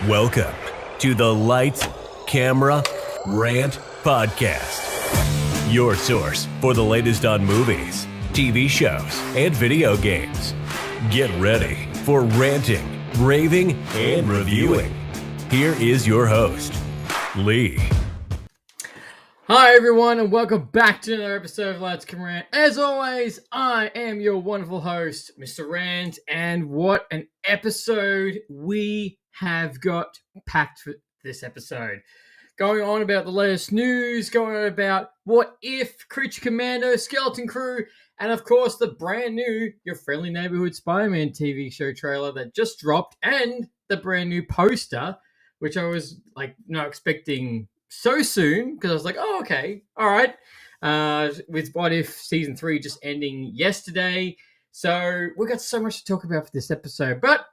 Welcome to the Lights, Camera, Rant Podcast. Your source for the latest on movies, TV shows, and video games. Get ready for ranting, raving, and reviewing. Here is your host, Lee. Hi everyone, and welcome back to another episode of Lights, Camera, Rant. As always, I am your wonderful host, Mr. Rant, and what an episode we have got packed for this episode. Going on about the latest news, going on about What If, Creature Commando, Skeleton Crew, and of course the brand new Your Friendly Neighborhood Spider-Man TV show trailer that just dropped, and the brand new poster, which I was not expecting so soon, because I was like, oh, okay, all right. With What If Season 3 just ending yesterday. So we got so much to talk about for this episode. But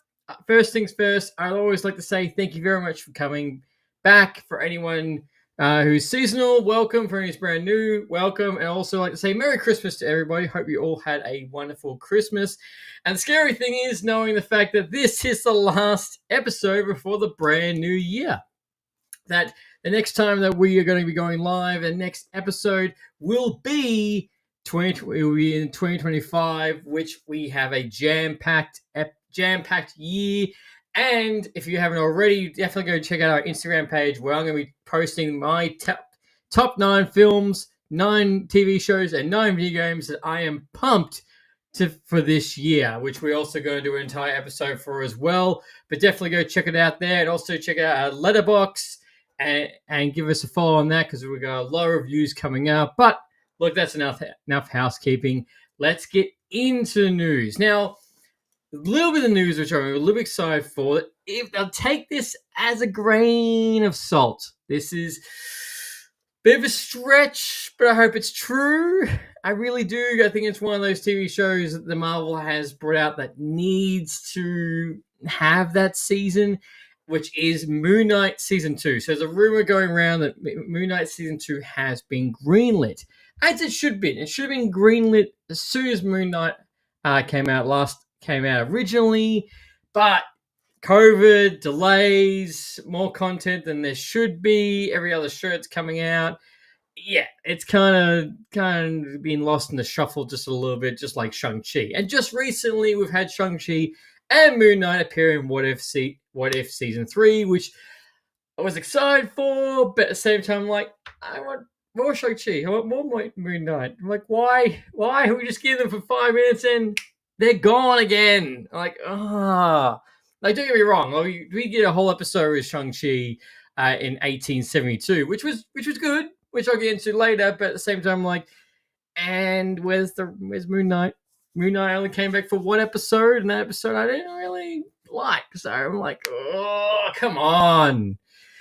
first things first, I'd always like to say thank you very much for coming back. For anyone who's seasonal, welcome. For anyone who's brand new, welcome. And also like to say Merry Christmas to everybody. Hope you all had a wonderful Christmas. And the scary thing is knowing the fact that this is the last episode before the brand new year. That the next time that we are going to be going live, the next episode will be in 2025, which we have a jam-packed year. And if you haven't already, definitely go check out our Instagram page, where I'm going to be posting my top 9 films, 9 TV shows, and 9 video games that I am pumped for this year, which we're also going to do an entire episode for as well. But definitely go check it out there, and also check out our Letterboxd and give us a follow on that, because we've got a lot of reviews coming up. But look, that's enough housekeeping. Let's get into the news. Now, a little bit of news which I'm a little excited for. I'll take this as a grain of salt. This is a bit of a stretch, but I hope it's true. I really do. I think it's one of those TV shows that the Marvel has brought out that needs to have that season, which is Moon Knight Season 2. So there's a rumor going around that Moon Knight Season 2 has been greenlit, as it should be. It should have been greenlit as soon as Moon Knight came out originally, but COVID, delays, more content than there should be. Every other show that's coming out. Yeah, it's kind of been lost in the shuffle just a little bit, just like Shang-Chi. And just recently, we've had Shang-Chi and Moon Knight appear in What If Season 3, which I was excited for, but at the same time, I want more Shang-Chi. I want more Moon Knight. I'm like, why? We just give them for 5 minutes and they're gone again. Don't get me wrong. We get a whole episode with Shang-Chi in 1872, which was good, which I'll get into later. But at the same time, and where's Moon Knight? Moon Knight only came back for one episode, and that episode I didn't really like. So I'm like, oh, come on.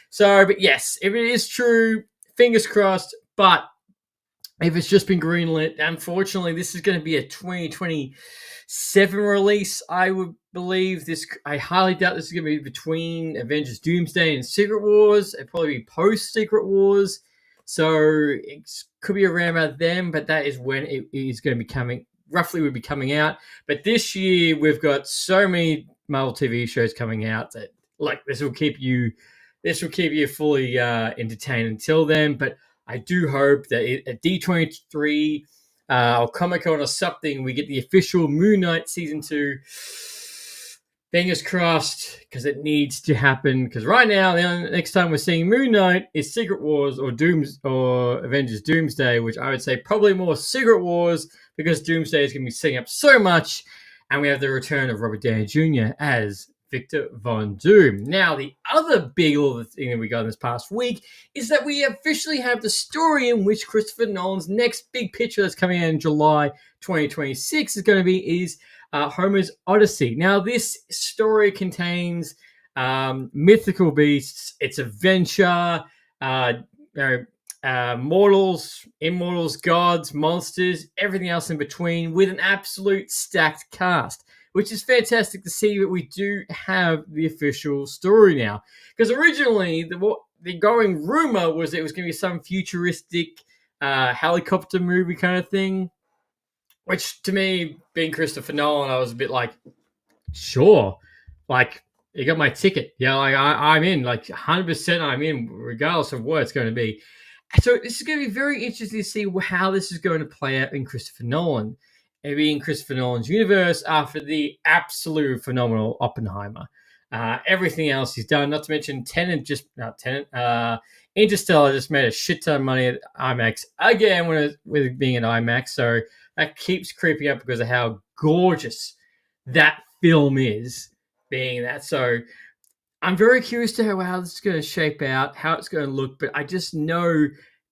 So, but yes, if it is true, fingers crossed. But if it's just been greenlit, unfortunately, this is going to be a 2027 release, I would believe. I highly doubt this is going to be between Avengers Doomsday and Secret Wars. It'd probably be post-Secret Wars. So it could be around about then, but that is when it is going to be coming, roughly would be coming out. But this year we've got so many Marvel TV shows coming out that this will keep you fully entertained until then. But I do hope that at D23 or Comic Con or something, we get the official Moon Knight season 2. Fingers crossed, because it needs to happen. Because right now, the next time we're seeing Moon Knight is Secret Wars or Avengers Doomsday, which I would say probably more Secret Wars, because Doomsday is going to be setting up so much, and we have the return of Robert Downey Jr. as Victor Von Doom. Now, the other big thing that we got this past week is that we officially have the story in which Christopher Nolan's next big picture that's coming out in July 2026 is going to be Homer's Odyssey. Now, this story contains mythical beasts, its adventure, mortals, immortals, gods, monsters, everything else in between, with an absolute stacked cast, which is fantastic to see that we do have the official story now. Because originally, the going rumor was it was going to be some futuristic helicopter movie kind of thing, which to me, being Christopher Nolan, I was a bit like, sure, like, you got my ticket. Yeah, like I'm in, like 100% I'm in, regardless of what it's going to be. So this is going to be very interesting to see how this is going to play out in Christopher Nolan. Maybe in Christopher Nolan's universe after the absolute phenomenal Oppenheimer. Everything else he's done, not to mention Interstellar just made a shit ton of money at IMAX again with it being an IMAX. So that keeps creeping up because of how gorgeous that film is being that. So I'm very curious to how this is going to shape out, how it's going to look. But I just know,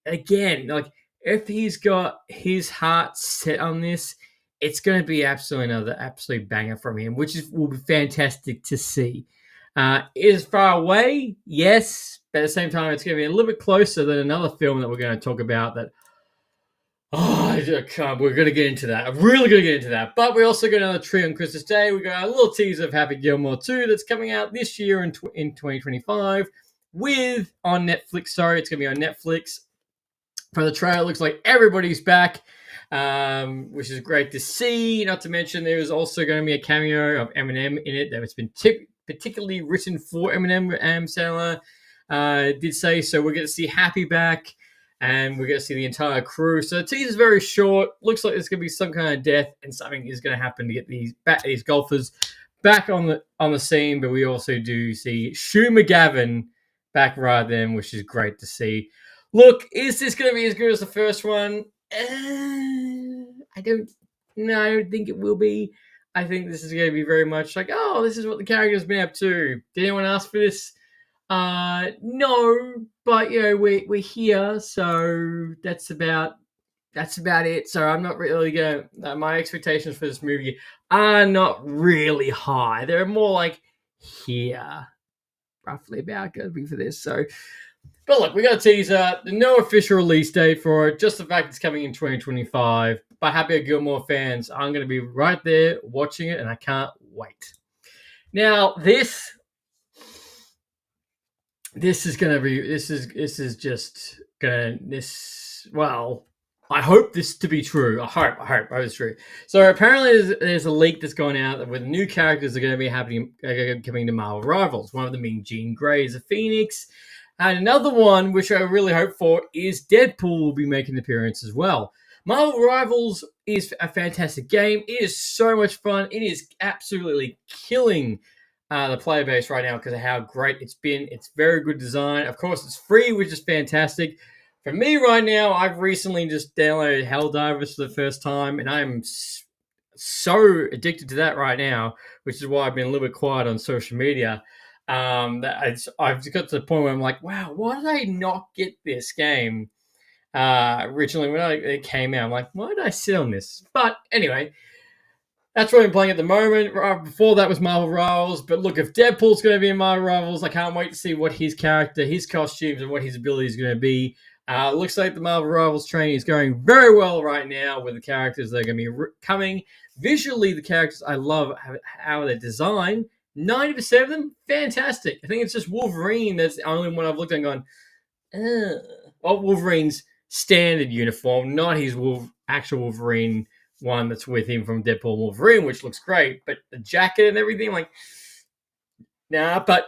again, like if he's got his heart set on this, it's going to be another absolute banger from him, which will be fantastic to see. Is far away, yes, but at the same time, it's going to be a little bit closer than another film that we're going to talk about that. I can't. We're going to get into that. I'm really going to get into that. But we also got another treat on Christmas Day. We got a little teaser of Happy Gilmore 2 that's coming out this year in 2025 on Netflix. Sorry, it's going to be on Netflix. For the trailer, it looks like everybody's back, which is great to see. Not to mention, there's also going to be a cameo of Eminem in it that has been particularly written for Eminem. Sandler did say so. We're going to see Happy back. And we're going to see the entire crew. So the teaser's very short. Looks like there's going to be some kind of death, and something is going to happen to get these golfers back on the scene. But we also do see Shu McGavin back right then, which is great to see. Look, is this going to be as good as the first one? I don't think it will be. I think this is going to be very much like, oh, this is what the character's been up to. Did anyone ask for this? No, but we're here, so that's about it. So I'm not really gonna. My expectations for this movie are not really high. They're more like here, roughly about going to be for this. So, but look, we got a teaser. No official release date for it. Just the fact it's coming in 2025. But Happy Gilmore fans, I'm going to be right there watching it, and I can't wait. Now this is going to be, I hope this to be true. I hope it's true. So apparently there's a leak that's gone out where new characters are going to be coming to Marvel Rivals. One of them being Jean Grey as a Phoenix. And another one, which I really hope for, is Deadpool will be making an appearance as well. Marvel Rivals is a fantastic game. It is so much fun. It is absolutely killing the player base right now because of how great it's been. It's very good design. Of course, it's free, which is fantastic. For me right now, I've recently just downloaded Helldivers for the first time, and I'm so addicted to that right now, which is why I've been a little bit quiet on social media. I've got to the point where I'm like, wow, why did I not get this game originally when it came out? I'm like, why did I sit on this? But anyway, that's what I'm playing at the moment. Before that was Marvel Rivals. But look, if Deadpool's going to be in Marvel Rivals, I can't wait to see what his character, his costumes, and what his ability is going to be. Looks like the Marvel Rivals training is going very well right now with the characters that are going to be coming. Visually, the characters, I love how they're designed. 90% of them, fantastic. I think it's just Wolverine that's the only one I've looked at and gone, Wolverine's standard uniform, not his actual Wolverine one that's with him from Deadpool and Wolverine, which looks great, but the jacket and everything, I'm like, nah, but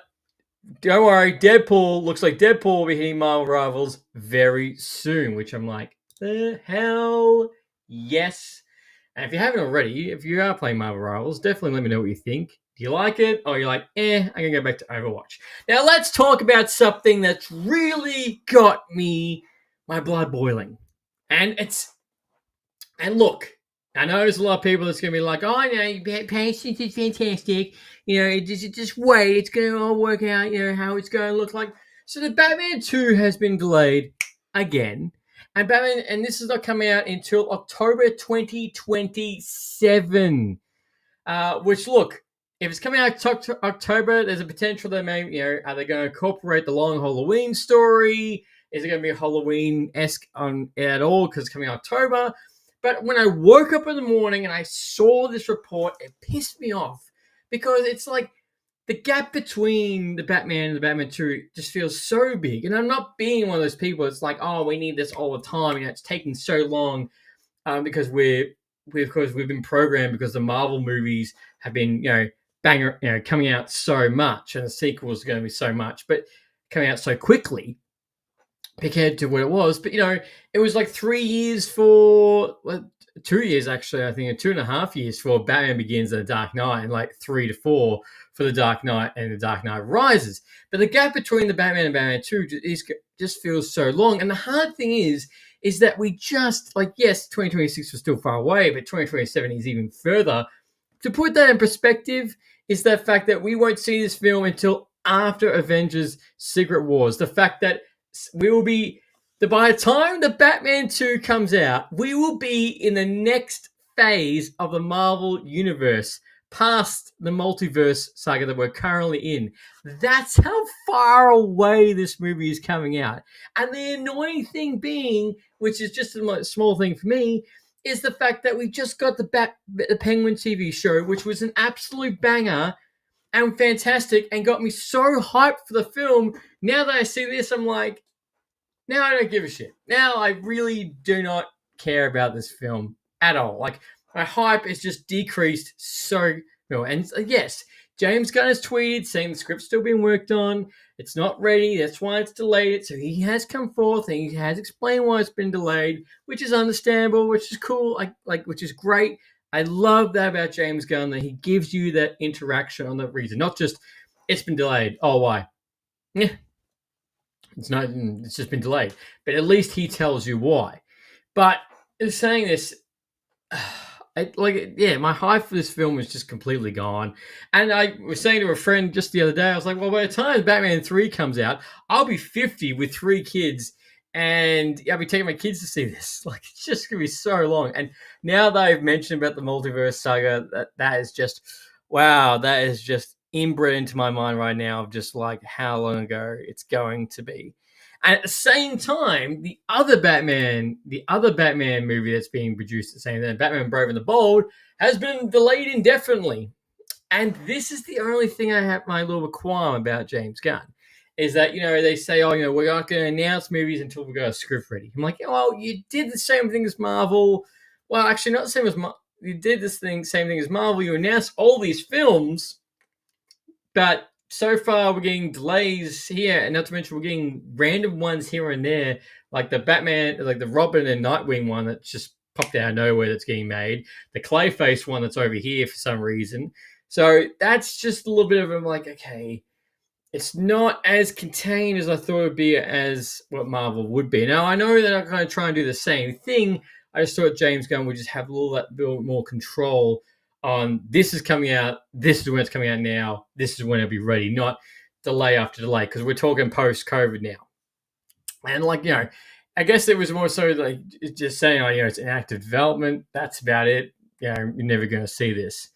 don't worry, Deadpool looks like Deadpool will be hitting Marvel Rivals very soon, which I'm like, the hell yes. And if you haven't already, if you are playing Marvel Rivals, definitely let me know what you think. Do you like it? Or you're like, I'm going to go back to Overwatch. Now let's talk about something that's really got my blood boiling. And look, I know there's a lot of people that's going to be like, oh, no, patience is fantastic. Just wait. It's going to all work out, how it's going to look like. So the Batman 2 has been delayed again. And this is not coming out until October 2027. Which, look, if it's coming out October, there's a potential that maybe, are they going to incorporate the long Halloween story? Is it going to be Halloween-esque at all because it's coming out October? But when I woke up in the morning and I saw this report, it pissed me off because it's like the gap between the Batman and the Batman 2 just feels so big. And I'm not being one of those people that's like, oh, we need this all the time. It's taking so long because we've been programmed because the Marvel movies have been, coming out so much and the sequels are going to be so much, but coming out so quickly compared to what it was. But, it was like 3 years 2 years actually, I think, and 2.5 years for Batman Begins and The Dark Knight, and like 3 to 4 for The Dark Knight and The Dark Knight Rises. But the gap between the Batman and Batman 2 just feels so long. And the hard thing is that we just, yes, 2026 was still far away, but 2027 is even further. To put that in perspective is the fact that we won't see this film until after Avengers Secret Wars. The fact that we will be, by the time the Batman 2 comes out, we will be in the next phase of the Marvel Universe, past the multiverse saga that we're currently in. That's how far away this movie is coming out. And the annoying thing being, which is just a small thing for me, is the fact that we just got the Penguin TV show, which was an absolute banger and fantastic and got me so hyped for the film. Now that I see this, I'm like, now I don't give a shit. Now I really do not care about this film at all. Like, my hype is just decreased so well. And yes, James Gunn has tweeted saying the script's still being worked on. It's not ready. That's why it's delayed. So he has come forth and he has explained why it's been delayed, which is understandable, which is cool, which is great. I love that about James Gunn, that he gives you that interaction on that reason, not just it's been delayed. Oh, why? Yeah, it's just been delayed. But at least he tells you why. But in saying this, my hype for this film is just completely gone. And I was saying to a friend just the other day, I was like, well, by the time Batman 3 comes out, I'll be 50 with 3 kids, and I'll be taking my kids to see this. Like, it's just going to be so long. And now that I've mentioned about the multiverse saga, that is just, wow, that is just inbred into my mind right now of just like how long ago it's going to be. And at the same time, the other Batman movie that's being produced at the same time, Batman Brave and the Bold, has been delayed indefinitely. And this is the only thing I have my little qualm about James Gunn, is that, they say, we're not going to announce movies until we got a script ready. I'm like, well, you did the same thing as Marvel. Well, actually, not the same as Marvel. You did same thing as Marvel. You announced all these films, but so far we're getting delays here, and not to mention we're getting random ones here and there, like the Batman, like the Robin and Nightwing one that just popped out of nowhere that's getting made, the Clayface one that's over here for some reason. So that's just a little bit of a like, okay, it's not as contained as I thought it would be as what Marvel would be. Now, I know they're not going to try and do the same thing. I just thought James Gunn would just have a little bit more control on this is coming out, this is when it's coming out now, this is when it'll be ready, not delay after delay, because we're talking post-COVID now. And I guess it was more so like just saying, it's an active development, that's about it. You're never going to see this.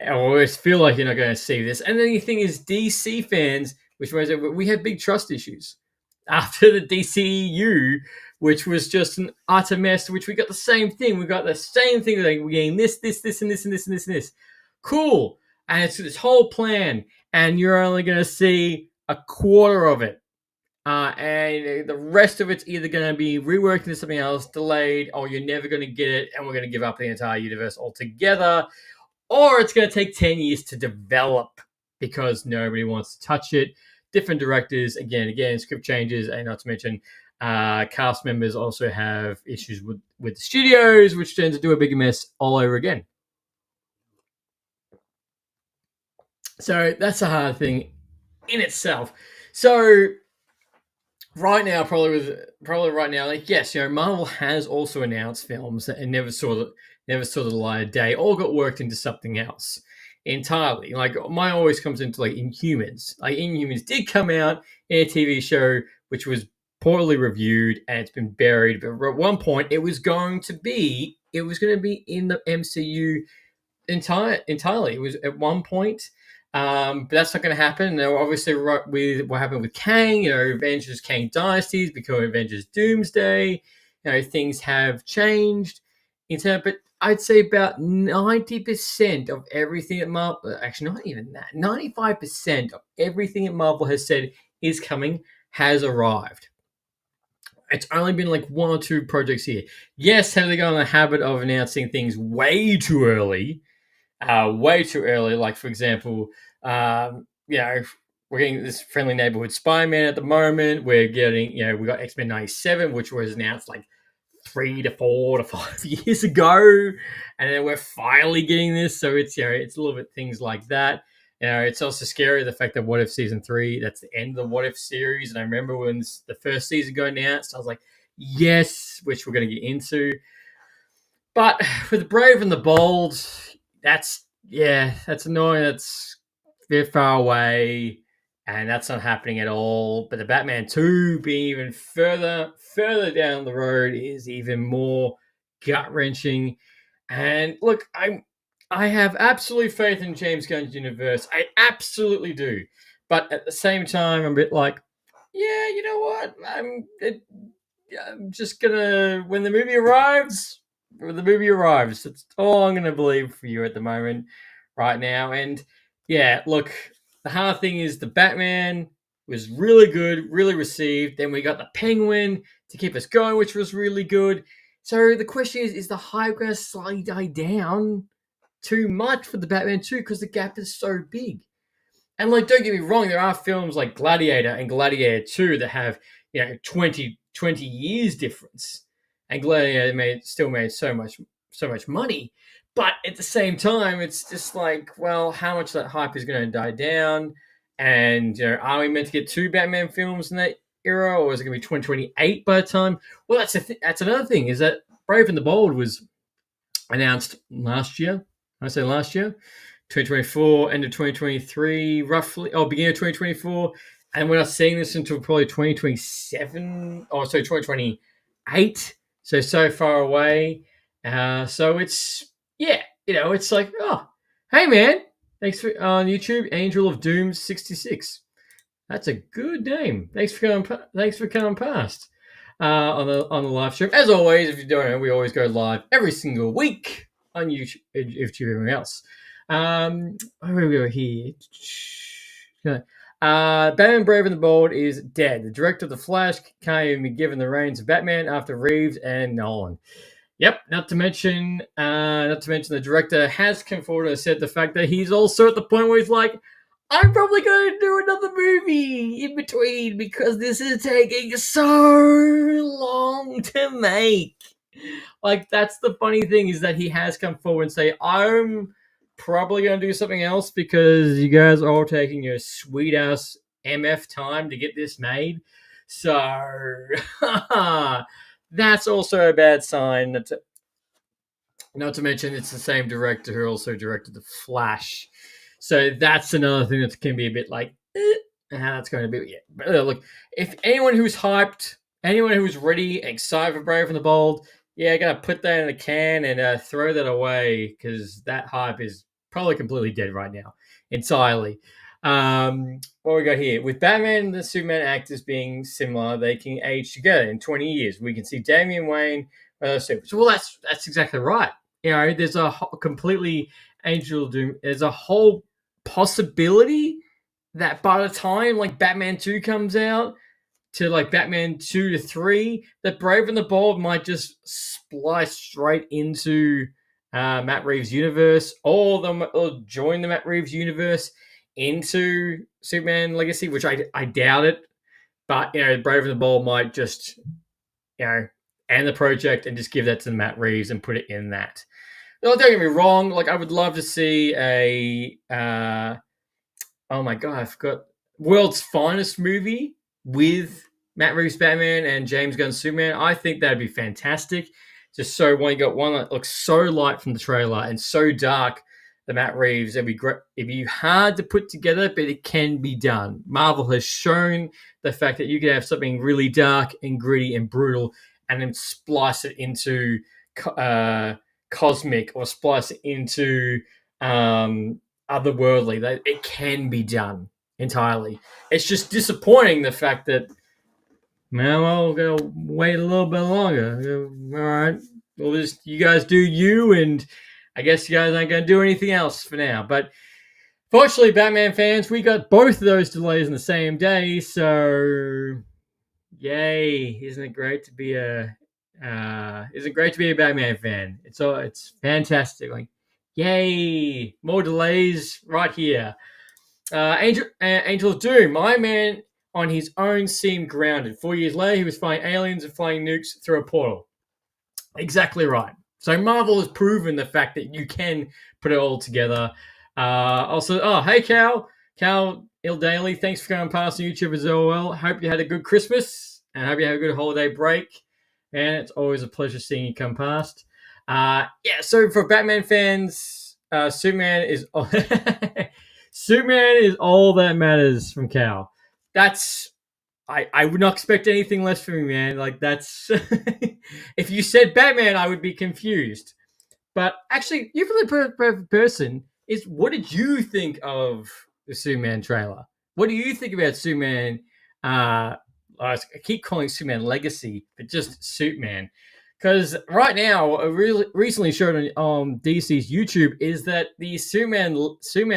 I always feel like you're not going to see this. And then the thing is, DC fans, which was we had big trust issues after the DCEU, which was just an utter mess, which we got the same thing. We got the same thing. Like, we're getting this, and this, and this, and this, and this. Cool. And it's this whole plan, and you're only going to see a quarter of it. and the rest of it's either going to be reworked into something else, delayed, or you're never going to get it, and we're going to give up the entire universe altogether, or it's going to take 10 years to develop because nobody wants to touch it. Different directors, again, script changes, and not to mention cast members also have issues with the studios, which tends to do a bigger mess all over again. So that's a hard thing in itself. So right now, probably right now, like yes, Marvel has also announced films that never saw the light of day, or got worked into something else entirely. Like mine always comes into like Inhumans. Like Inhumans did come out in a TV show which was poorly reviewed and it's been buried. But at one point, it was going to be in the MCU entirely. It was at one point. But that's not going to happen. Now, obviously, right with what happened with Kang, Avengers Kang Dynasties become Avengers Doomsday. Things have changed. But I'd say about 90% of everything at Marvel, actually not even that, 95% of everything at Marvel has said is coming has arrived. It's only been like one or two projects here. Yes, have they got in the habit of announcing things way too early? Like, for example, we're getting this Friendly Neighborhood Spider-Man at the moment. We're getting, we got X-Men 97, which was announced like 3 to 4 to 5 years ago. And then we're finally getting this. So it's, it's a little bit things like that. It's also scary, the fact that What If Season 3, that's the end of the What If series. And I remember when the first season got announced, I was like, yes, which we're going to get into. But for the Brave and the Bold, that's annoying. That's very far away, and that's not happening at all. But the Batman 2 being even further down the road is even more gut-wrenching. And look, I have absolute faith in James Gunn's universe. I absolutely do. But at the same time, I'm a bit like, yeah, you know what? I'm just gonna, when the movie arrives, that's all I'm gonna believe for you at the moment, right now. And yeah, look, the hard thing is the Batman was really good, really received. Then we got the Penguin to keep us going, which was really good. So the question is the hype gonna slightly die down too much for the Batman 2 because the gap is so big? And like, don't get me wrong, there are films like Gladiator and Gladiator 2 that have 20 years difference, and Gladiator still made so much money. But at the same time, it's just like, well, how much that hype is going to die down? And are we meant to get 2 Batman films in that era, or is it going to be 2028 by the time? Well, that's another thing, is that Brave and the Bold was announced last year. I say last year, 2024, end of 2023, roughly, beginning of 2024. And we're not seeing this until probably 2027, 2028. So far away. So it's, it's like, oh, hey man, thanks for on YouTube, Angel of Doom 66. That's a good name. Thanks for coming past on the live stream. As always, if you don't know, we always go live every single week on YouTube, everything else. Where we go here. Batman Brave and the Bold is dead. The director of The Flash can't even be given the reins of Batman after Reeves and Nolan. Yep, not to mention the director has come forward and said the fact that he's also at the point where he's like, I'm probably going to do another movie in between because this is taking so long to make. Like, that's the funny thing, is that he has come forward and say, I'm probably going to do something else because you guys are all taking your sweet ass MF time to get this made. So that's also a bad sign. Not to mention, it's the same director who also directed The Flash. So that's another thing that can be a bit like, how that's going to be. Yeah. But look, if anyone who's hyped, anyone who's ready and excited for Brave and the Bold, yeah, gotta put that in a can and throw that away, because that hype is probably completely dead right now, entirely. What we got here? With Batman and the Superman actors being similar, they can age together in 20 years. We can see Damian Wayne. Well, that's exactly right. There's a completely Angel of Doom. There's a whole possibility that by the time like Batman 2 comes out, to like Batman 2 to 3, that Brave and the Bold might just splice straight into Matt Reeves' universe, or join the Matt Reeves universe into Superman Legacy, which I doubt it. But Brave and the Bold might just end the project and just give that to Matt Reeves and put it in that. No, don't get me wrong. Like, I would love to see a oh my god, I forgot, World's Finest movie with Matt Reeves Batman and James Gunn Superman. I think that'd be fantastic. Just so when you got one that looks so light from the trailer and so dark, the Matt Reeves, it'd be great. It'd be hard to put together, but it can be done. Marvel has shown the fact that you can have something really dark and gritty and brutal, and then splice it into cosmic, or splice it into otherworldly. That it can be done entirely. It's just disappointing the fact that, well, we're gonna wait a little bit longer. All right, well, just you guys do you, and I guess you guys aren't gonna do anything else for now. But fortunately, Batman fans, we got both of those delays in the same day, so yay! Isn't it great to be a Batman fan? It's fantastic. Like, yay! More delays right here. Angel of Doom, my man on his own seemed grounded. 4 years later, he was fighting aliens and flying nukes through a portal. Exactly right. So Marvel has proven the fact that you can put it all together. Hey Cal Daily, thanks for going past on YouTube as well. Hope you had a good Christmas and hope you had a good holiday break. And it's always a pleasure seeing you come past. So for Batman fans, Superman is Superman is all that matters from Cal. That's I would not expect anything less from you, man. Like, that's if you said Batman, I would be confused. But actually, you're the perfect person. What did you think of the Superman trailer? What do you think about Superman? I keep calling Superman Legacy, but just Superman. Because right now, recently showed on DC's YouTube is that the Superman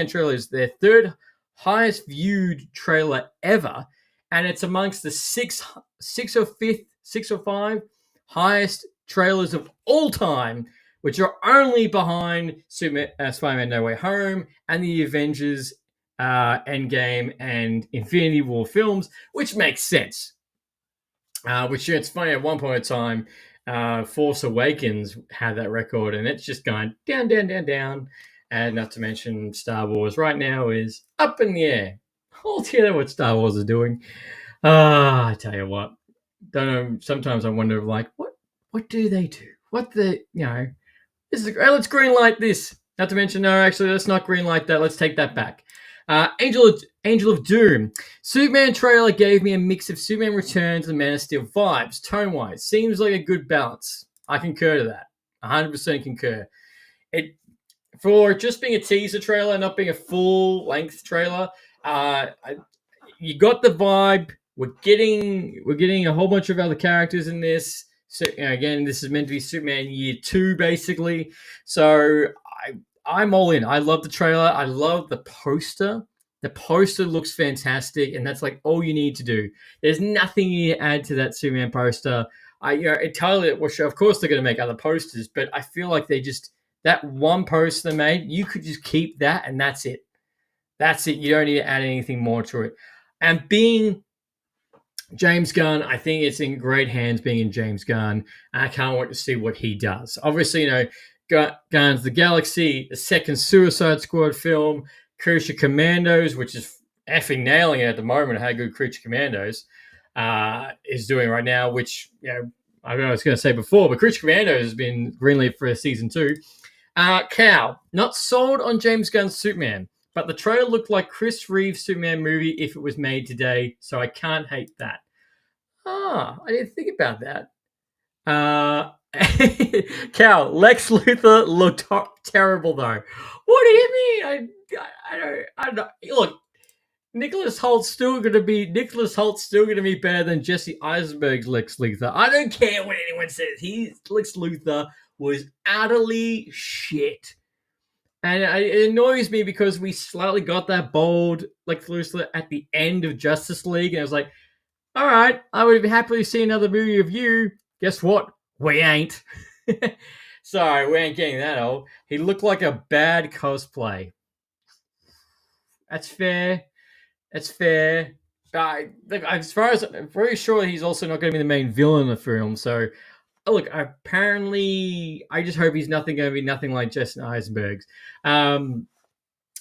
trailer is their third highest viewed trailer ever, and it's amongst the six or five highest trailers of all time, which are only behind Spider-Man No Way Home and the Avengers Endgame and Infinity War films, which makes sense. Which, it's funny, at one point in time, Force Awakens had that record, and it's just going down, down, down, down. And not to mention Star Wars right now is up in the air. Altogether, what Star Wars is doing. I tell you what, don't know. Sometimes I wonder, like, what do they do? Let's greenlight this. Not to mention, no, actually, let's not greenlight that. Let's take that back. Angel of Doom. Superman trailer gave me a mix of Superman Returns and Man of Steel vibes, tone-wise. Seems like a good balance. I concur to that. 100% concur. For just being a teaser trailer, not being a full-length trailer, you got the vibe. We're getting a whole bunch of other characters in this. So again, this is meant to be Superman Year 2, basically. So I'm all in. I love the trailer. I love the poster. The poster looks fantastic, and that's like all you need to do. There's nothing you need to add to that Superman poster. Of course they're going to make other posters, but I feel like that one poster they made, you could just keep that, and that's it. That's it. You don't need to add anything more to it. And being James Gunn, I think it's in great hands being in James Gunn. I can't wait to see what he does. Obviously, Guardians of the Galaxy, the second Suicide Squad film, Creature Commandos, which is effing nailing it at the moment, how good Creature Commandos is doing right now, which, I don't know what I was going to say before, but Creature Commandos has been greenlit for season 2. Cal, not sold on James Gunn's Superman, but the trailer looked like Chris Reeves' Superman movie if it was made today, so I can't hate that. I didn't think about that. Cal, Lex Luthor looked terrible though. What do you mean? I don't. Look, Nicholas Holt's still gonna be better than Jesse Eisenberg's Lex Luthor. I don't care what anyone says. Lex Luthor was utterly shit. And it annoys me because we slightly got that bold Lex Luthor at the end of Justice League, and I was like, All right, I would happily see another movie of you. Guess what? We ain't. Sorry, we ain't getting that old. He looked like a bad cosplay. That's fair. That's fair. Look, as far as I'm very sure he's also not going to be the main villain of the film. So, look, apparently, I just hope he's nothing going to be nothing like Jason Eisenberg's.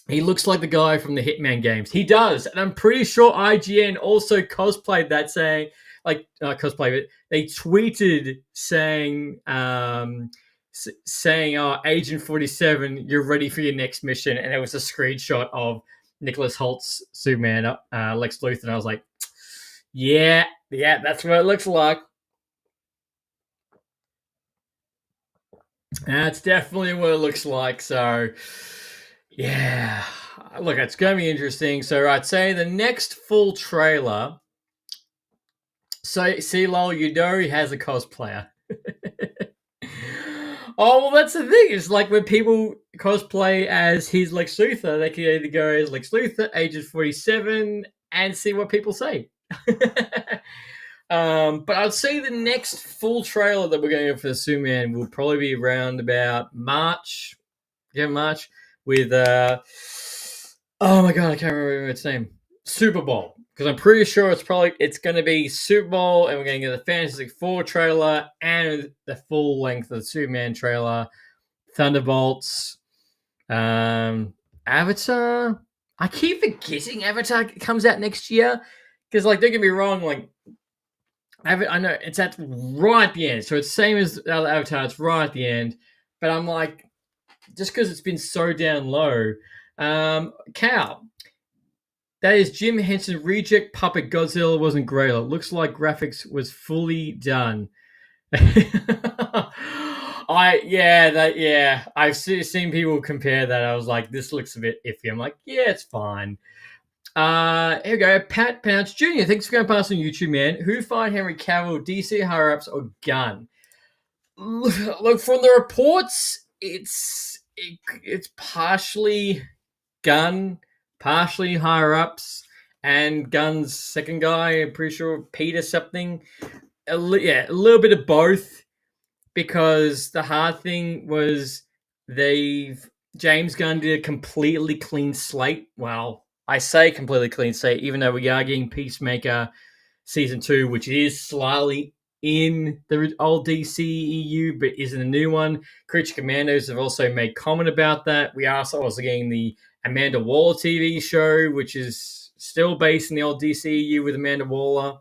He looks like the guy from the Hitman games. He does, and I'm pretty sure IGN also cosplayed that, saying cosplay it. They tweeted saying, "Oh, Agent 47, you're ready for your next mission," and it was a screenshot of Nicholas Holt's Superman, Lex Luthor, and I was like, "Yeah, that's what it looks like." That's definitely what it looks like. So, yeah, look, it's going to be interesting. So, I'd say the next full trailer. So, see, Lowell, you know he has a cosplayer. Oh, well, that's the thing. It's like when people cosplay as his Lex Luthor, they can either go as Lex Luthor, Agent 47, and see what people say. But I'd say the next full trailer that we're going to get for the Superman will probably be around about March. Yeah, March with oh my god, I can't remember its name. Super Bowl. Because I'm pretty sure it's going to be Super Bowl, and we're going to get the Fantastic Four trailer and the full length of the Superman trailer, Thunderbolts, Avatar. I keep forgetting Avatar comes out next year because, like, don't get me wrong, like, I know it's at right at the end, so it's the same as the other Avatar. It's right at the end, but I'm like, just because it's been so down low. Cal, that is Jim Henson reject puppet Godzilla wasn't great. It looks like graphics was fully done. I've seen people compare that. I was like, this looks a bit iffy. I'm like, yeah, it's fine. Here we go. Pat Pounce Jr. Thanks for going past on YouTube, man. Who fired Henry Cavill, DC higher ups, or Gunn? Look, from the reports, it's partially Gunn, partially higher ups, and Gunn's second guy. I'm pretty sure Peter something. A little bit of both, because the hard thing was James Gunn did a completely clean slate. Well, I say completely clean slate, even though we are getting Peacemaker season 2, which is slightly in the old DCEU, but isn't a new one. Creature Commandos have also made comment about that. We are also getting the Amanda Waller TV show, which is still based in the old DCEU with Amanda Waller.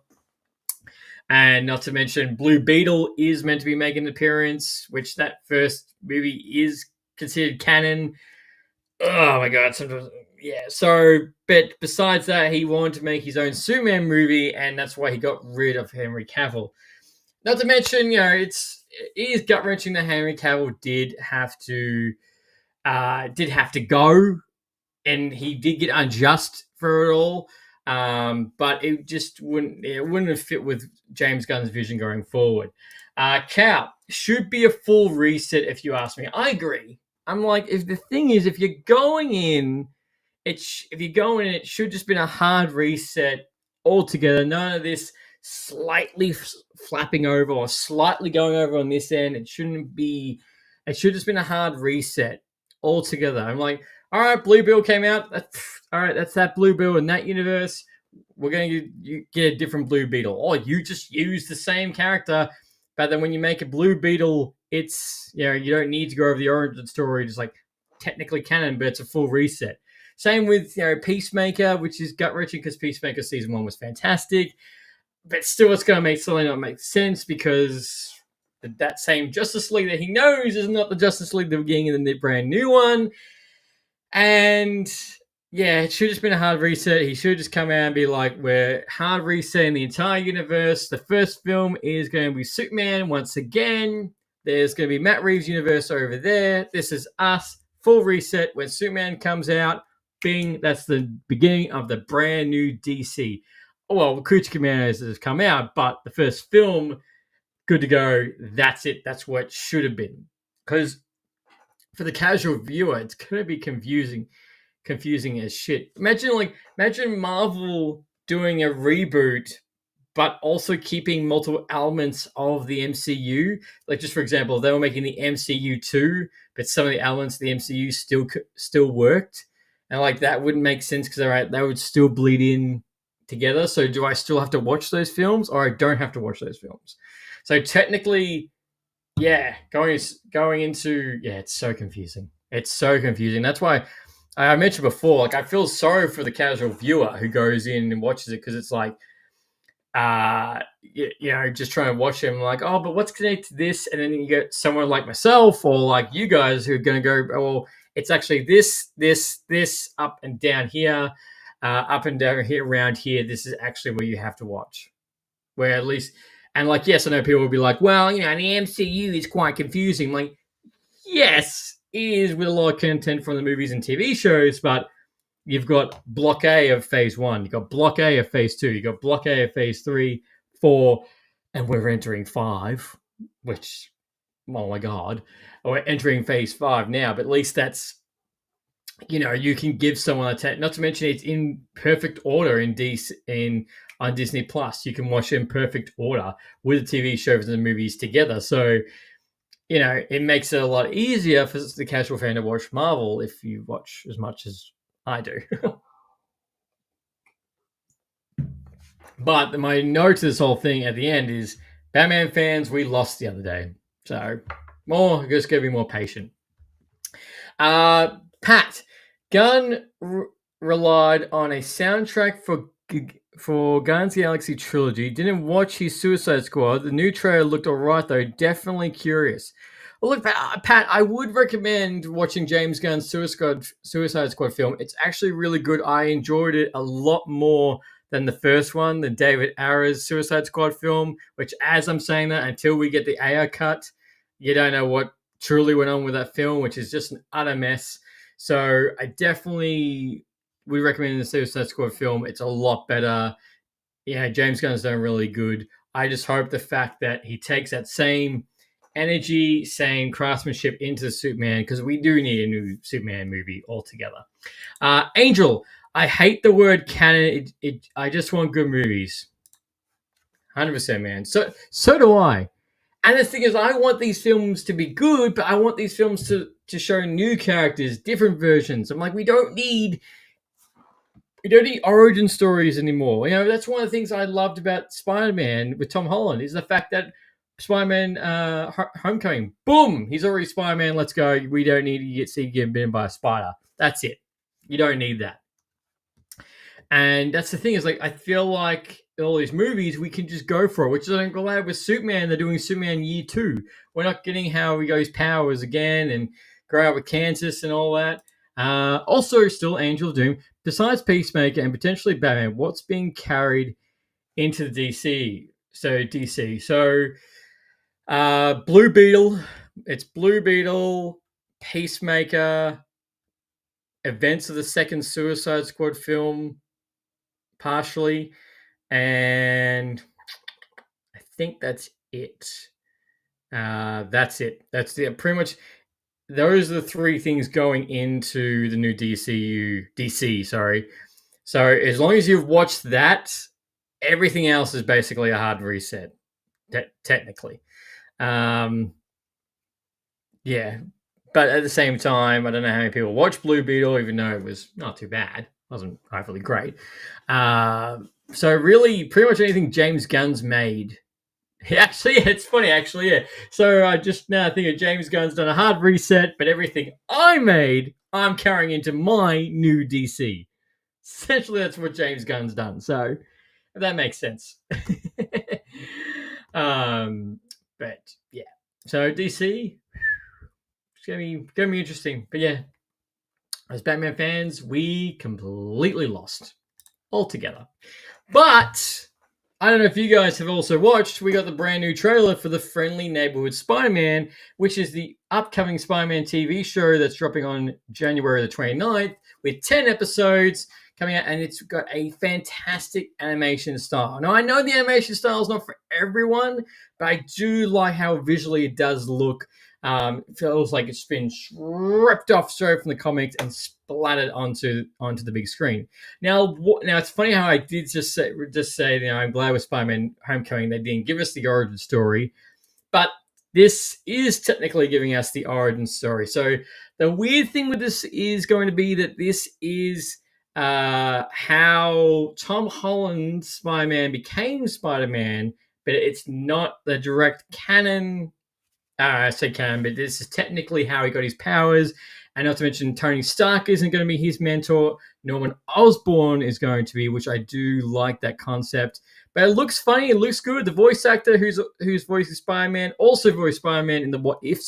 And not to mention, Blue Beetle is meant to be making an appearance, which that first movie is considered canon. Oh my god! Sometimes, yeah. So, but besides that, he wanted to make his own Superman movie, and that's why he got rid of Henry Cavill. Not to mention, it is gut wrenching that Henry Cavill did have to go, and he did get unjust for it all. But it just wouldn't have fit with James Gunn's vision going forward. Cal should be a full reset, if you ask me. I agree. I'm like, if you're going in, it should just been a hard reset altogether. None of this slightly flapping over or slightly going over on this end. It shouldn't be. It should just been a hard reset altogether. I'm like, all right, Blue Bill came out. All right, that's that Blue Bill in that universe. We're going to get a different Blue Beetle. Oh, you just use the same character, but then when you make a Blue Beetle, it's, you don't need to go over the origin story, just like technically canon, but it's a full reset. Same with, Peacemaker, which is gut-wrenching because Peacemaker season 1 was fantastic, but still it's going to suddenly not make sense because that same Justice League that he knows is not the Justice League that we're getting in the brand new one. And yeah, it should have just been a hard reset. He should have just come out and be like, we're hard resetting the entire universe. The first film is going to be Superman once again. There's going to be Matt Reeves' universe over there. This is us. Full reset. When Superman comes out, bing, that's the beginning of the brand new DC. Well, Creature Commandos has come out, but the first film, good to go. That's it. That's what it should have been. Because for the casual viewer, it's going to be confusing as shit. Imagine Marvel doing a reboot, but also keeping multiple elements of the MCU. Like, just for example, if they were making the MCU 2, but some of the elements of the MCU still worked, and like that wouldn't make sense because they would still bleed in together. So do I still have to watch those films, or I don't have to watch those films? So technically, yeah, going into it's so confusing. It's so confusing. That's why I mentioned before, like I feel sorry for the casual viewer who goes in and watches it because it's like, just trying to watch him like, oh, but what's connected to this? And then you get someone like myself or like you guys who are going to go, oh, well, it's actually this up and down here, up and down here, around here. This is actually where you have to watch. Where at least, and like, yes, I know people will be like, well, the MCU is quite confusing. Like, yes, it is with a lot of content from the movies and TV shows, but you've got Block A of Phase 1, you've got Block A of Phase 2, you've got Block A of Phase 3, 4, and we're entering 5, which, oh my God, we're entering Phase 5 now, but at least that's, you can give someone not to mention it's in perfect order on Disney Plus. You can watch it in perfect order with the TV shows and the movies together. So, it makes it a lot easier for the casual fan to watch Marvel if you watch as much as I do. But my note to this whole thing at the end is Batman fans, we lost the other day. So just gotta be more patient. Pat, Gunn relied on a soundtrack for Guardians of the Galaxy trilogy. Didn't watch his Suicide Squad. The new trailer looked alright though. Definitely curious. Well, look, Pat, I would recommend watching James Gunn's Suicide Squad film. It's actually really good. I enjoyed it a lot more than the first one, the David Ayer's Suicide Squad film, which, as I'm saying that, until we get the Ayer cut, you don't know what truly went on with that film, which is just an utter mess. So I definitely would recommend the Suicide Squad film. It's a lot better. James Gunn's done really good. I just hope the fact that he takes that same energy, same craftsmanship into Superman, because we do need a new Superman movie altogether. Angel, I hate the word canon. I just want good movies. 100%, man. So do I. And the thing is, I want these films to be good, but I want these films to show new characters, different versions. I'm like, we don't need origin stories anymore. That's one of the things I loved about Spider-Man with Tom Holland is the fact that Spider-Man Homecoming, boom, he's already Spider-Man, let's go. We don't need to get bitten by a spider. That's it. You don't need that. And that's the thing is, like, I feel like in all these movies, we can just go for it, which is I'm glad with Superman. They're doing Superman Year 2. We're not getting how he got his powers again and grow up with Kansas and all that. Also, still Angel of Doom. Besides Peacemaker and potentially Batman, what's being carried into the DC? So, Blue Beetle. It's Blue Beetle, Peacemaker, events of the second Suicide Squad film, partially, and I think that's it. That's it. That's it. Pretty much, those are the three things going into the new DC. Sorry. So as long as you've watched that, everything else is basically a hard reset. Technically, yeah. But at the same time, I don't know how many people watch Blue Beetle, even though it was not too bad. It wasn't overly great. So really, pretty much anything James Gunn's made. Actually, it's funny, yeah. So I just now think of James Gunn's done a hard reset, but everything I made, I'm carrying into my new DC. Essentially, that's what James Gunn's done. So if that makes sense. But yeah. So DC, it's gonna be interesting. But yeah, as Batman fans, we completely lost altogether. But I don't know if you guys have also watched, we got the brand new trailer for the Friendly Neighborhood Spider-Man, which is the upcoming Spider-Man TV show that's dropping on January the 29th with 10 episodes coming out, and it's got a fantastic animation style. Now, I know the animation style is not for everyone, but I do like how visually it does look. It feels like it's been ripped off straight from the comics and splattered onto the big screen. Now it's funny how I did just say I'm glad with Spider-Man Homecoming they didn't give us the origin story, but this is technically giving us the origin story. So the weird thing with this is going to be that this is how Tom Holland's Spider-Man became Spider-Man, but it's not the direct canon. I say canon, but this is technically how he got his powers. And not to mention, Tony Stark isn't going to be his mentor. Norman Osborn is going to be, which I do like that concept. But it looks funny. It looks good. The voice actor who's voicing Spider-Man also voiced Spider-Man in the What If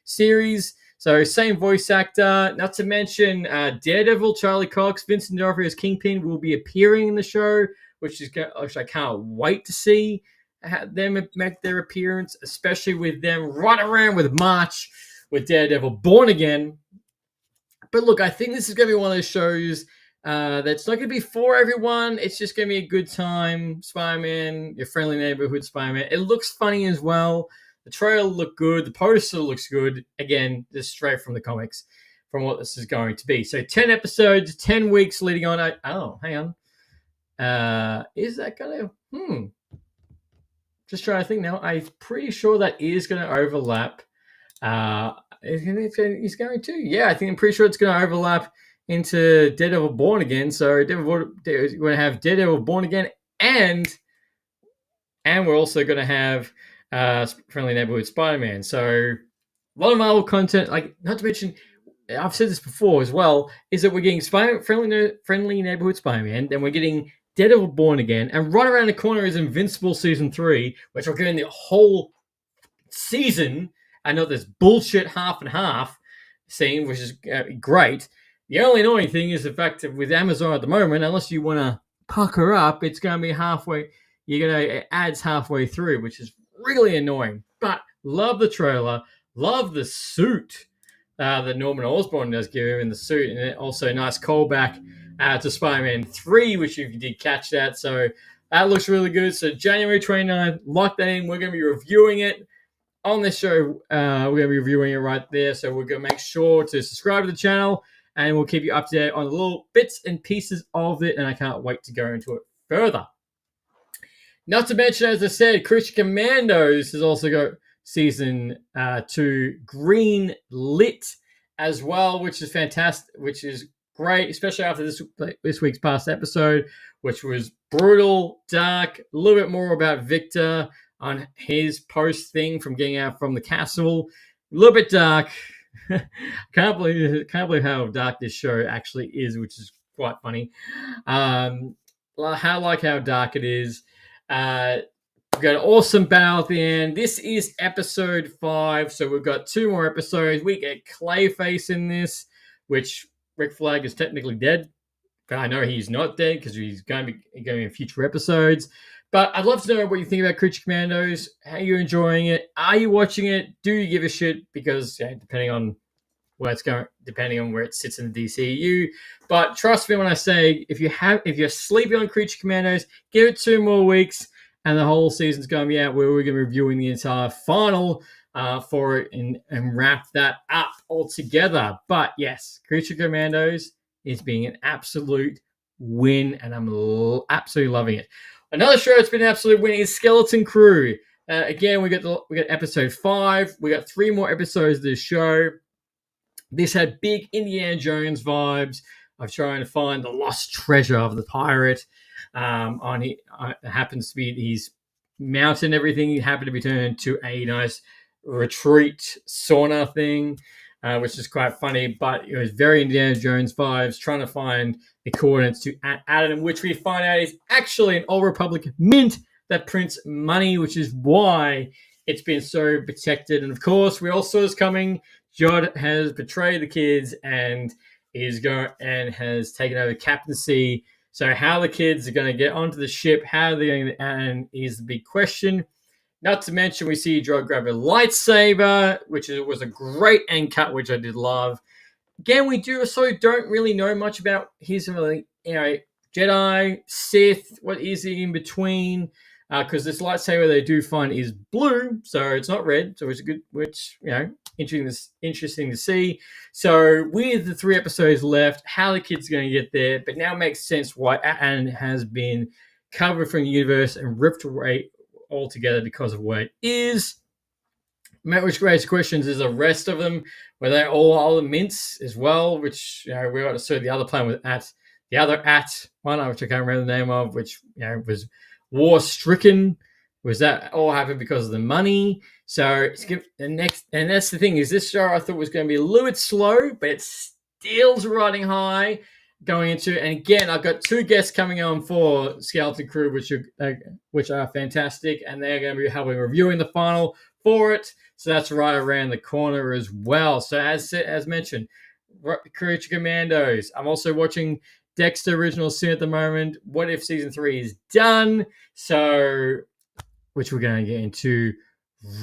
series. So same voice actor. Not to mention Daredevil, Charlie Cox, Vincent D'Onofrio as Kingpin will be appearing in the show, which I can't wait to see them make their appearance, especially with them running around with March with Daredevil Born Again. But look, I think this is going to be one of those shows that's not going to be for everyone. It's just going to be a good time. Spider-Man, your friendly neighborhood Spider-Man. It looks funny as well. The trailer looked good. The poster looks good. Again, just straight from the comics, from what this is going to be. So 10 episodes, 10 weeks leading on. Hang on. Is that going to... Just trying to think now. I'm pretty sure that is going to overlap. He's going to. Yeah, I'm pretty sure it's going to overlap into Daredevil Born Again. So we're going to have Daredevil Born Again, and we're also going to have Friendly Neighborhood Spider-Man. So a lot of Marvel content. Like, not to mention, I've said this before as well, is that we're getting Friendly Neighborhood Spider-Man, then we're getting Daredevil Born Again, and right around the corner is Invincible Season 3, which we're getting the whole season. I know there's bullshit half and half scene, which is great. The only annoying thing is the fact that with Amazon at the moment, unless you want to pucker up, it's going to be halfway. You're going to ads halfway through, which is really annoying. But love the trailer, love the suit that Norman Osborn does give him in the suit, and also a nice callback to Spider-Man 3, which if you did catch that. So that looks really good. So January 29th, lock that in. We're going to be reviewing it on this show. We're going to be reviewing it right there. So we're going to make sure to subscribe to the channel, and we'll keep you up to date on the little bits and pieces of it, and I can't wait to go into it further. Not to mention, as I said, Creature Commandos has also got season 2 green lit as well, which is fantastic, which is great, especially after this week's past episode, which was brutal, dark, a little bit more about Victor on his post thing from getting out from the castle. A little bit dark. Can't believe how dark this show actually is, which is quite funny. How dark it is. We've got an awesome battle at the end. This is episode 5, so we've got 2 more episodes. We get Clayface in this, which Rick Flag is technically dead. I know he's not dead because he's going to be in future episodes. But I'd love to know what you think about Creature Commandos. How are you enjoying it? Are you watching it? Do you give a shit? Because depending on where it's going, depending on where it sits in the DCU. But trust me when I say, if you're sleeping on Creature Commandos, give it 2 more weeks, and the whole season's going to be out where we're going to be reviewing the entire final for it and wrap that up all together. But yes, Creature Commandos is being an absolute win, and I'm absolutely loving it. Another show that's been an absolute win is Skeleton Crew. Again, we got episode 5. We got 3 more episodes of this show. This had big Indiana Jones vibes of trying to find the lost treasure of the pirate. It happens to be his mountain, everything. He happened to be turned into a nice retreat sauna thing, which is quite funny. But it was very Indiana Jones vibes, trying to find the coordinates to Adam, which we find out is actually an Old Republic mint that prints money, which is why it's been so protected. And of course, we all saw this coming. Jod has betrayed the kids and has taken over captaincy. So how the kids are going to get onto the ship, how they're going to, and is the big question. Not to mention, we see Jod grab a lightsaber, which was a great end cut, which I did love. Again, we don't really know much about his, Jedi, Sith. What is he in between? because this lightsaber they do find is blue, so it's not red, so it's a good, which interesting to see. So with the 3 episodes left, how the kid's going to get there, but now it makes sense why Atan has been covered from the universe and ripped away altogether because of what it is. Which raises questions: is the rest of them, were they all mints as well? Which we got to see the other plan with the other one, which I can't remember the name of, which was war stricken. Was that all happened because of the money? So it's the next, and that's the thing, is this show I thought was going to be a little bit slow, but it still's riding high going into. And again, I've got 2 guests coming on for Skeleton Crew, which are fantastic, and they're going to be helping reviewing the final for it. So that's right around the corner as well. So as mentioned, Creature Commandos. I'm also watching Dexter Original Sin at the moment. What If Season 3 is done. So, which we're going to get into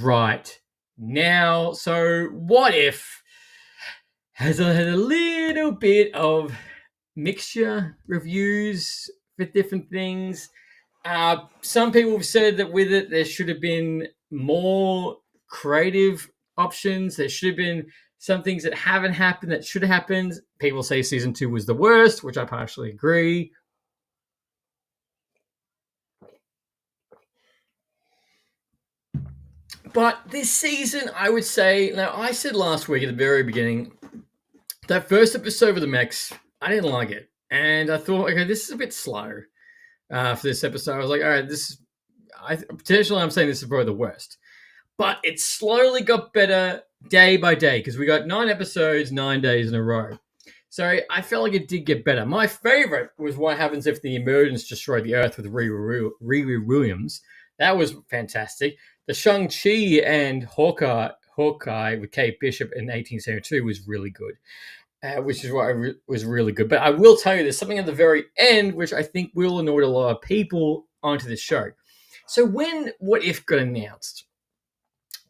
right now. So What If has a little bit of mixture reviews for different things. Some people have said that with it, there should have been more creative options. There should have been some things that haven't happened that should have happened. People say season 2 was the worst, which I partially agree. But this season, I would say, now I said last week at the very beginning, that first episode of the mechs, I didn't like it. And I thought, okay, this is a bit slow for this episode. I was like, all right, potentially I'm saying this is probably the worst. But it slowly got better day by day because we got 9 episodes, 9 days in a row. So I felt like it did get better. My favorite was what happens if the Emergence destroyed the Earth with Riri Williams. That was fantastic. The Shang-Chi and Hawkeye with Kate Bishop in 1872 was really good, which is what was really good. But I will tell you, there's something at the very end which I think will annoy a lot of people onto the show. So when What If got announced,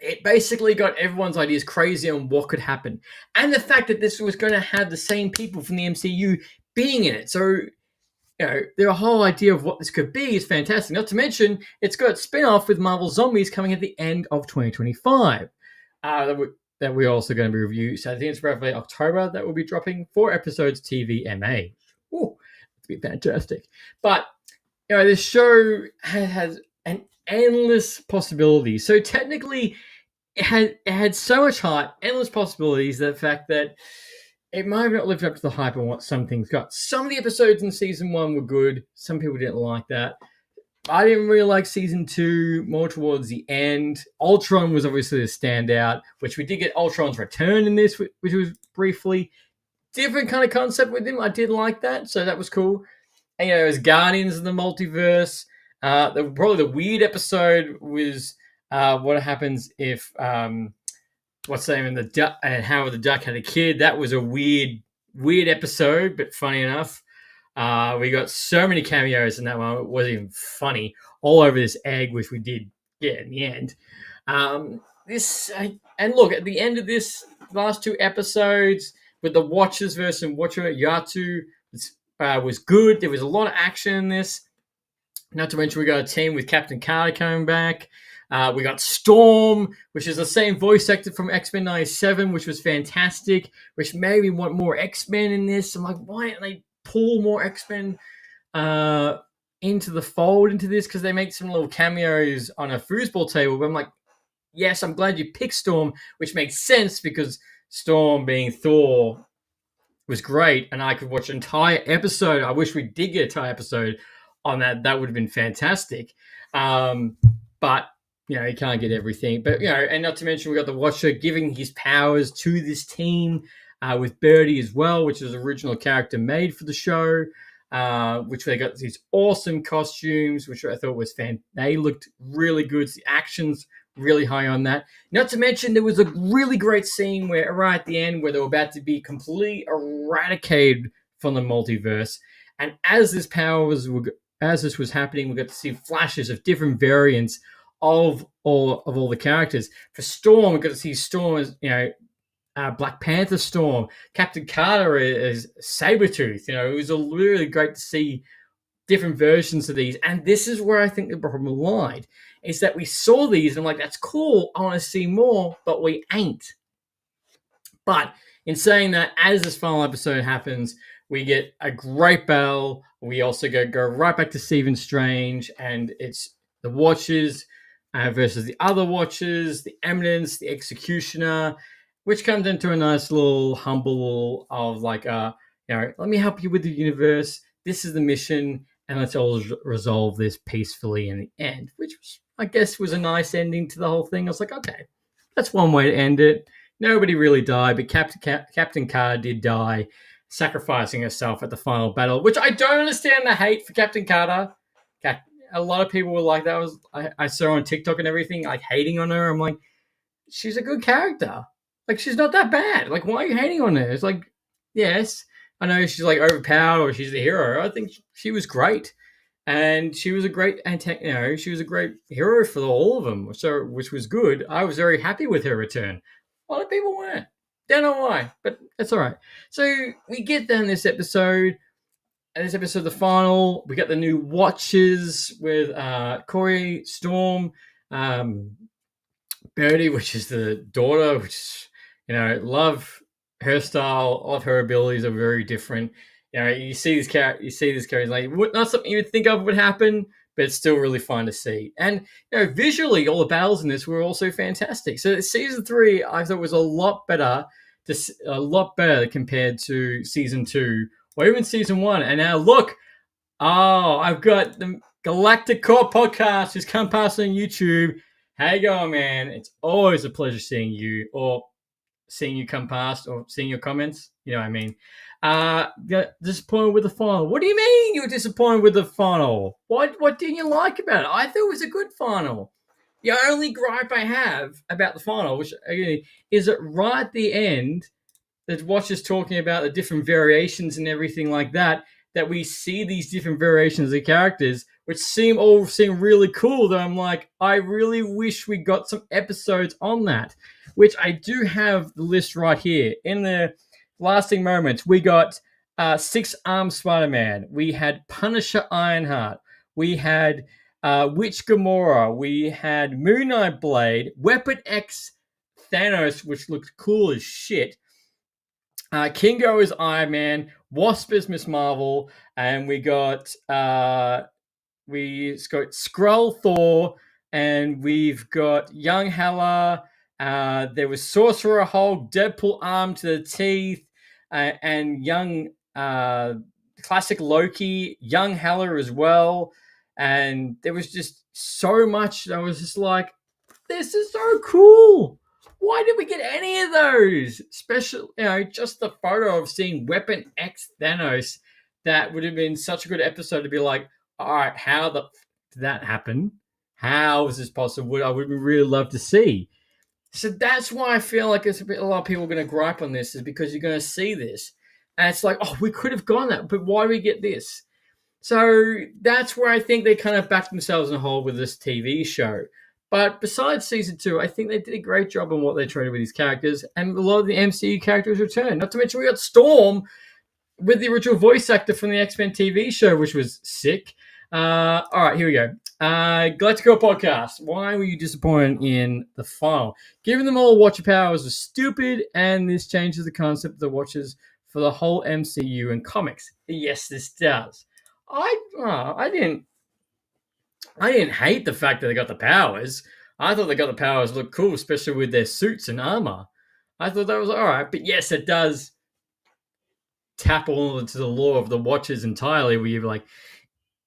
it basically got everyone's ideas crazy on what could happen. And the fact that this was going to have the same people from the MCU being in it. So, their whole idea of what this could be is fantastic. Not to mention, it's got a spin-off with Marvel Zombies coming at the end of 2025. That we're also going to be reviewing. So I think it's roughly October that will be dropping 4 episodes TVMA. Ooh, it's be fantastic. But, this show has an endless possibilities. So technically, it had so much hype, endless possibilities, the fact that it might have not lived up to the hype on what some things got. Some of the episodes in season 1 were good. Some people didn't like that. I didn't really like season 2, more towards the end. Ultron was obviously a standout, which we did get Ultron's return in this, which was briefly different kind of concept with him. I did like that, so that was cool. And, it was Guardians of the Multiverse. Probably the weird episode was what happens if what's the name in the duck and Howard the Duck had a kid. That was a weird episode, but funny enough. We got so many cameos in that one. It wasn't even funny. All over this egg, which we did get in the end. And look, at the end of this last 2 episodes with the Watchers versus Watcher Yatu was good. There was a lot of action in this. Not to mention we got a team with Captain Carter coming back. We got Storm, which is the same voice actor from X-Men 97, which was fantastic, which made me want more X-Men in this. I'm like, why don't they pull more X-Men into the fold into this? Because they make some little cameos on a foosball table. But I'm like, yes, I'm glad you picked Storm, which makes sense because Storm being Thor was great, and I could watch an entire episode. I wish we did get an entire episode on that. That would have been fantastic. But you can't get everything. But and not to mention we got the Watcher giving his powers to this team with Birdie as well, which is an original character made for the show. Which they got these awesome costumes, which I thought was they looked really good. The action's really high on that. Not to mention there was a really great scene where right at the end where they were about to be completely eradicated from the multiverse, and as this was happening, we got to see flashes of different variants of all the characters. For Storm, we got to see Storm as Black Panther Storm, Captain Carter as Sabretooth. It was really great to see different versions of these. And this is where I think the problem lied, is that we saw these and I'm like, that's cool, I want to see more, but we ain't. But in saying that, as this final episode happens, we get a great battle. We also go right back to Stephen Strange, and it's the Watchers versus the other Watchers, the Eminence, the Executioner, which comes into a nice little humble of like, let me help you with the universe. This is the mission, and let's all resolve this peacefully in the end, which was, I guess, was a nice ending to the whole thing. I was like, okay, that's one way to end it. Nobody really died, but Captain Carter did die, sacrificing herself at the final battle, which I don't understand the hate for Captain Carter. A lot of people were like, that was, I saw on TikTok and everything, like hating on her. I'm like, she's a good character. Like, she's not that bad. Like, why are you hating on her? It's like, yes, I know she's like overpowered or she's the hero. I think she was great. And she was a great, she was a great hero for all of them, so which was good. I was very happy with her return. A lot of people weren't. Don't know why, but that's all right. So we get down this episode. And this episode, the final, we got the new Watchers with Corey, Storm, Birdie, which is the daughter, which, love her style, all of her abilities are very different. You see these characters like not something you would think of would happen, but it's still really fun to see. And visually, all the battles in this were also fantastic. So season 3, I thought was a lot better compared to season 2 or even season 1. And now look, I've got the Galactic Core podcast who's come past on YouTube. How you going, man? It's always a pleasure seeing you, or seeing you come past, or seeing your comments. You know what I mean? Got disappointed with the final. What do you mean you were disappointed with the final? What didn't you like about it? I thought it was a good final. The only gripe I have about the final, which again, is that right at the end, the Watchers talking about the different variations and everything like that we see these different variations of characters, which seem really cool. That I'm like, I really wish we got some episodes on that, which I do have the list right here. In the lasting moments, we got Six-Armed Spider-Man. We had Punisher Ironheart. We had Witch Gamora. We had Moon Knight Blade. Weapon X Thanos, which looked cool as shit. Kingo is Iron Man, Wasp is Miss Marvel, and we got Skrull Thor, and we've got Young Hela. There was Sorcerer Hulk, Deadpool arm to the teeth, and young classic Loki, Young Hela as well. And there was just so much that I was just like, this is so cool. Why did we get any of those? Special, just the photo of seeing Weapon X Thanos, that would have been such a good episode to be like, all right, how did that happen? How is this possible? I would really love to see. So that's why I feel like a lot of people are going to gripe on this, is because you're going to see this. And it's like, oh, we could have gone that, but why do we get this? So that's where I think they kind of backed themselves in a hole with this TV show. But besides season 2, I think they did a great job on what they tried with these characters, and a lot of the MCU characters returned. Not to mention we got Storm with the original voice actor from the X-Men TV show, which was sick. All right, here we go. Galactico Podcast. Why were you disappointed in the final? Giving them all Watcher powers was stupid, and this changes the concept of the Watchers for the whole MCU and comics. Yes, this does. I didn't hate the fact that they got the powers. I thought they got the powers look cool, especially with their suits and armor. I thought that was all right. But yes, it does tap all into the lore of the Watchers entirely, where you're like,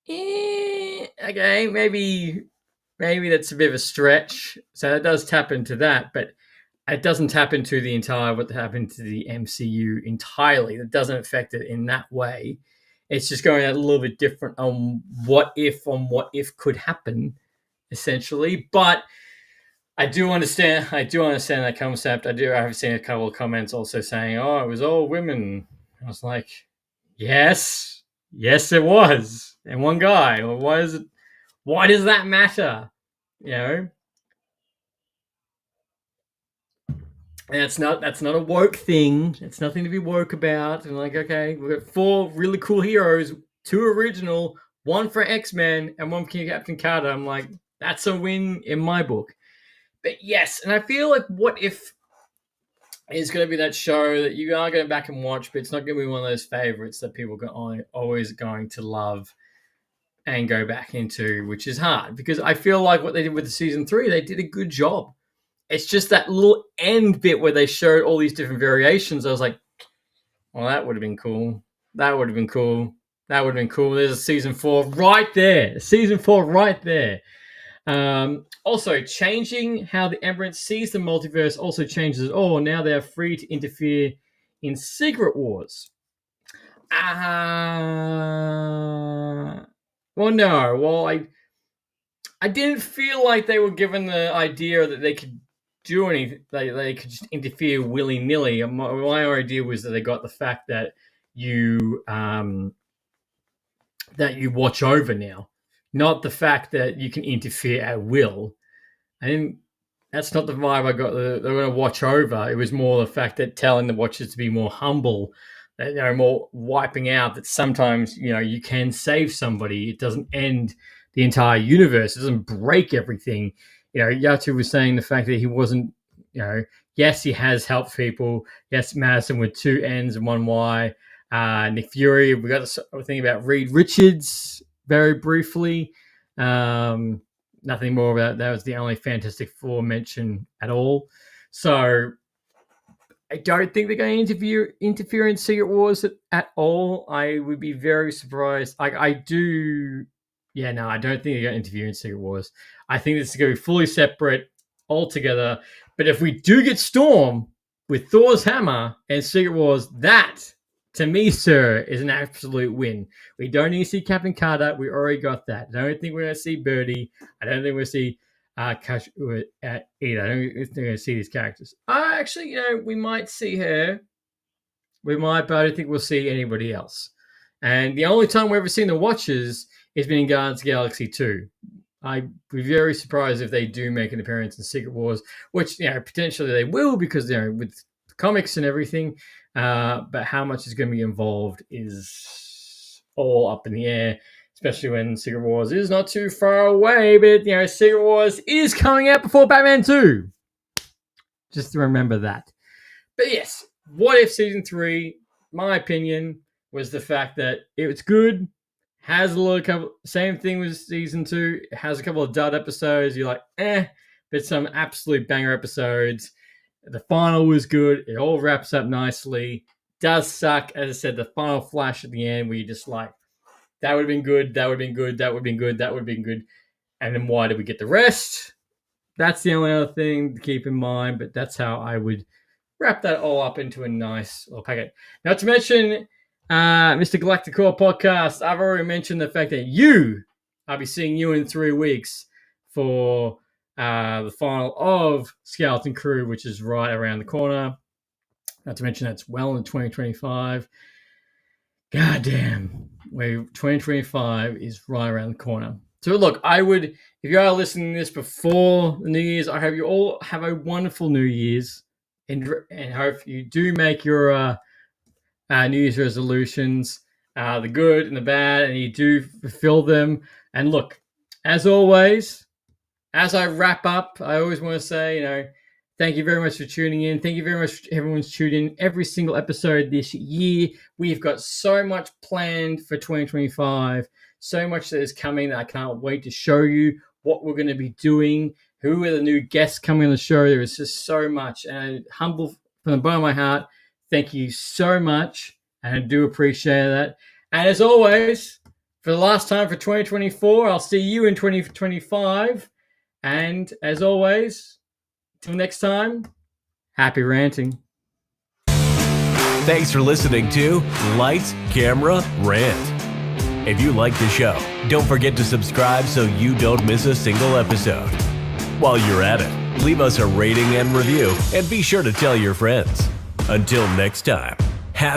okay, maybe that's a bit of a stretch. So it does tap into that, but it doesn't tap into the entire what happened to the MCU entirely. It doesn't affect it in that way. It's just going a little bit different on what if could happen, essentially. But I do understand that concept. I have seen a couple of comments also saying, "Oh, it was all women." I was like, "Yes, it was," and one guy. Well, why does that matter? And that's not a woke thing. It's nothing to be woke about. And like, okay, we've got 4 really cool heroes, 2 original, one for X-Men and one for Captain Carter. I'm like, that's a win in my book. But yes, and I feel like What If is going to be that show that you are going back and watch, but it's not going to be one of those favorites that people are always going to love and go back into, which is hard because I feel like what they did with the season 3, they did a good job. It's just that little end bit where they showed all these different variations. I was like, well, that would have been cool. That would have been cool. That would have been cool. There's a season 4 right there. Season 4 right there. Also, changing how the Emperor sees the multiverse also changes it all. Now they're free to interfere in Secret Wars. Well, no. Well, I didn't feel like they were given the idea that they could do anything. They could just interfere willy-nilly. My idea was that they got the fact that you watch over now, not the fact that you can interfere at will. That's not the vibe I got. They're going to watch over. It was more the fact that telling the watchers to be more humble, that they're more wiping out, that sometimes, you can save somebody. It doesn't end the entire universe. It doesn't break everything. Yatu was saying the fact that he wasn't, yes, he has helped people. Yes, Madison with 2 N's and 1 Y. Nick Fury, we got the thing about Reed Richards very briefly. Nothing more about that. Was the only Fantastic Four mention at all. So I don't think they're going to interfere in Secret Wars at all. I would be very surprised. I don't think they're going to interfere in Secret Wars. I think this is going to be fully separate altogether. But if we do get Storm with Thor's hammer and Secret Wars, that, to me, sir, is an absolute win. We don't need to see Captain Carter. We already got that. I don't think we're going to see Birdie. I don't think we're going to see Cash either. I don't think we're going to see these characters. Actually, we might see her. We might, but I don't think we'll see anybody else. And the only time we've ever seen the Watchers has been in Guardians of the Galaxy 2. I'd be very surprised if they do make an appearance in Secret Wars, which, potentially they will because, with the comics and everything. But how much is going to be involved is all up in the air, especially when Secret Wars is not too far away. But, Secret Wars is coming out before Batman 2. Just to remember that. But yes, What If Season 3, my opinion, was the fact that it was good. Has a little same thing with Season 2. It has a couple of dud episodes. You're like, but some absolute banger episodes. The final was good. It all wraps up nicely. Does suck, as I said, the final flash at the end where you're just like, that would have been good, that would have been good, that would have been good, that would have been good. And then why did we get the rest? That's the only other thing to keep in mind, but that's how I would wrap that all up into a nice little packet. Not to mention, Mr. Galacticor podcast, I've already mentioned the fact that I'll be seeing you in 3 weeks for the final of Skeleton Crew, which is right around the corner. Not to mention that's well in 2025. God damn. 2025 is right around the corner. So look, if you are listening to this before the New Year's, I hope you all have a wonderful New Year's and hope you do make your New Year's resolutions, the good and the bad, and you do fulfill them. And look, as always, as I wrap up, I always want to say, thank you very much for tuning in. Thank you very much for everyone's tuned in every single episode this year. We've got so much planned for 2025, so much that is coming that I can't wait to show you what we're going to be doing, who are the new guests coming on the show. There is just so much. And I'm humble from the bottom of my heart. Thank you so much. And I do appreciate that. And as always, for the last time for 2024, I'll see you in 2025. And as always, till next time, happy ranting. Thanks for listening to Lights, Camera, Rant. If you like the show, don't forget to subscribe so you don't miss a single episode. While you're at it, leave us a rating and review, and be sure to tell your friends. Until next time, happy